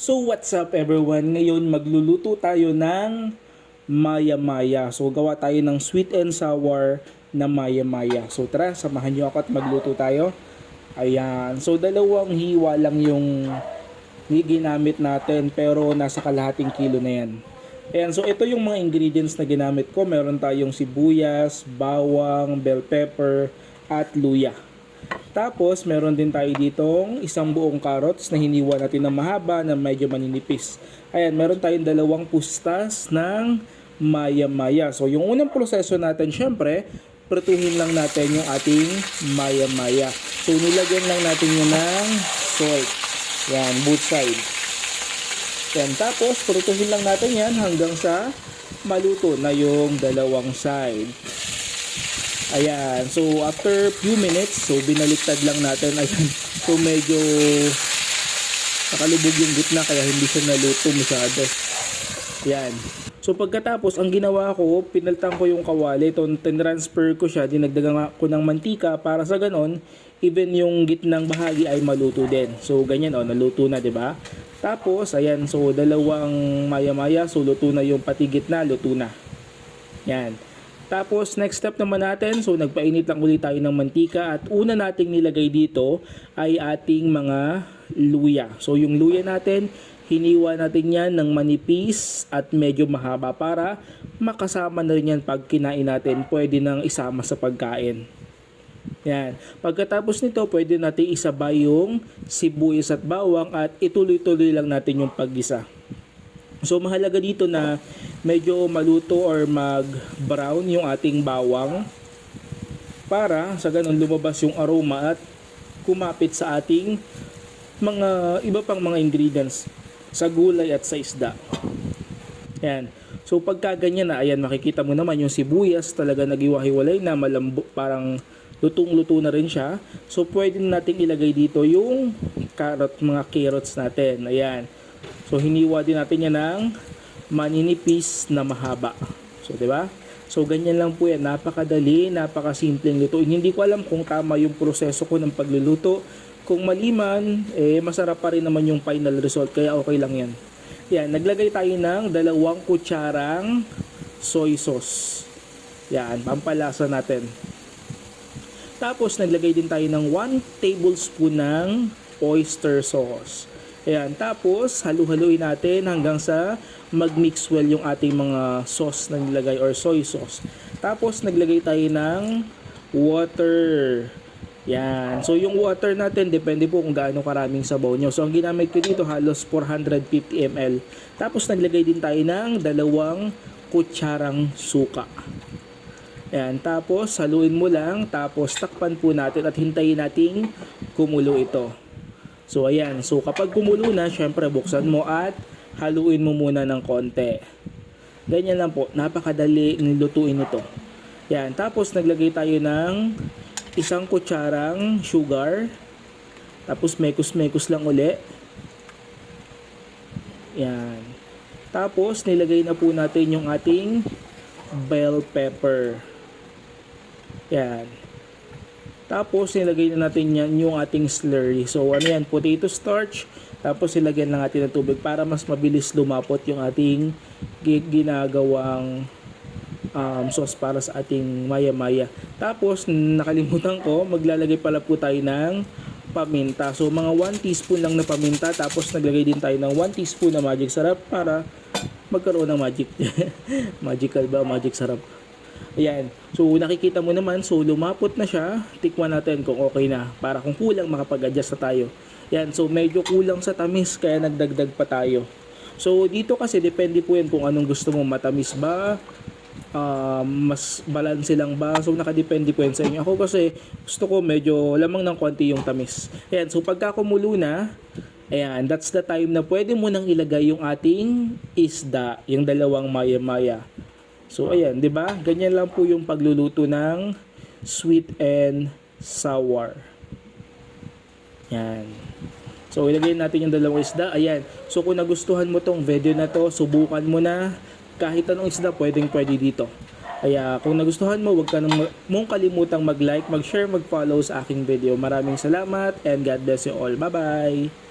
So what's up everyone? Ngayon magluluto tayo ng maya-maya. So gawa tayo ng sweet and sour na maya-maya. So tara, samahan niyo ako at magluto tayo. Ayan. So dalawang hiwa lang yung ginamit natin pero nasa kalahating kilo na yan. Ayan, so ito yung mga ingredients na ginamit ko. Meron tayong sibuyas, bawang, bell pepper, at luya. Tapos, meron din tayo ditong isang buong carrots na hiniwa natin ng mahaba na medyo maninipis. Ayan, meron tayong dalawang pustas ng maya-maya. So, yung unang proseso natin, syempre, prituhin lang natin yung ating maya-maya. So, nilagyan lang natin yun ng salt. Yan, both sides. Yan, tapos, prituhin lang natin yan hanggang sa maluto na yung dalawang side. Ayan, so after few minutes, so binaliktad lang natin. Ayan, so medyo nakalubog yung gitna kaya hindi siya naluto masyado. Ayan. So pagkatapos, ang ginawa ko, pinaltan ko yung kawali, tinransfer ko siya, dinagdagan ko ng mantika para sa ganon, even yung gitnang bahagi ay maluto din. So ganyan naluto na, 'di ba? Tapos, ayan, so dalawang maya-maya, so luto na yung pati gitna, luto na. Yan. Tapos, next step naman natin, so nagpainit lang ulit tayo ng mantika at una nating nilagay dito ay ating mga luya. So, yung luya natin, hiniwa natin yan ng manipis at medyo mahaba para makasama na rin yan pag kinain natin. Pwede nang isama sa pagkain. Yan. Pagkatapos nito, pwede natin isabay yung sibuyas at bawang at ituloy-tuloy lang natin yung paggisa. So mahalaga dito na medyo maluto or mag-brown yung ating bawang para sa ganun lumabas yung aroma at kumapit sa ating mga iba pang mga ingredients sa gulay at sa isda. Yan. So pagka ganyan na, ayan, makikita mo naman yung sibuyas talaga nagiwahiwalay na malambot, parang lutong-luto na rin siya. So pwede nating ilagay dito yung mga carrots natin. Ayan. So hiniwa din natin yan ng maninipis na mahaba. So 'di ba? So ganyan lang po yan, napakadali, napakasimpleng lutuin. Hindi ko alam kung tama yung proseso ko ng pagluluto. Kung mali man, masarap pa rin naman yung final result, kaya okay lang yan. Yan, naglagay tayo ng 2 kutsarang soy sauce. Yan, pampalasa natin. Tapos naglagay din tayo ng 1 tablespoon ng oyster sauce. Ayan, tapos halu-haluin natin hanggang sa mag-mix well yung ating mga sauce na nilagay or soy sauce. Tapos naglagay tayo ng water. Yan. So yung water natin depende po kung gaano karaming sabaw nyo. So ang ginamit ko dito halos 450 ml. Tapos naglagay din tayo ng 2 kutsarang suka. Yan. Tapos haluin mo lang. Tapos takpan po natin at hintayin nating kumulo ito. So ayan, so kapag kumulo na, syempre buksan mo at haluin mo muna ng konti. Ganyan lang po, napakadali nilutuin ito. Yan, tapos naglagay tayo ng 1 kutsarang sugar. Tapos mekos-mekos lang uli. Yan. Tapos nilagay na po natin yung ating bell pepper. Yan. Tapos, nilagay na natin yan yung ating slurry. So, ano yan? Potato starch. Tapos, ilagyan lang natin ng tubig para mas mabilis lumapot yung ating ginagawang sauce para sa ating maya-maya. Tapos, nakalimutan ko, maglalagay pala po tayo ng paminta. So, mga 1 teaspoon lang na paminta. Tapos, naglagay din tayo ng 1 teaspoon na magic sarap para magkaroon ng magic. Magical ba? Magic sarap. Ayan. So, nakikita mo naman. So, lumapot na siya. Tikman natin kung okay na. Para kung kulang, makapag-adjust na tayo. Ayan. So, medyo kulang sa tamis. Kaya nagdagdag pa tayo. So, dito kasi depende po yan kung anong gusto mo. Matamis ba? Mas balance lang ba? So, nakadepende po yan sa inyo. Ako kasi gusto ko medyo lamang ng konti yung tamis. Ayan. So, pagka kumulo na, ayan, that's the time na pwede mo nang ilagay yung ating isda. Yung dalawang maya-maya. So ayan, 'di ba? Ganyan lang po yung pagluluto ng sweet and sour. Yan. So ilagay natin yung dalawang isda. Ayan. So kung nagustuhan mo tong video na to, subukan mo na. Kahit anong isda, pwede dito. Kaya kung nagustuhan mo, huwag ka mong kalimutang mag-like, mag-share, mag-follow sa aking video. Maraming salamat and God bless you all. Bye-bye!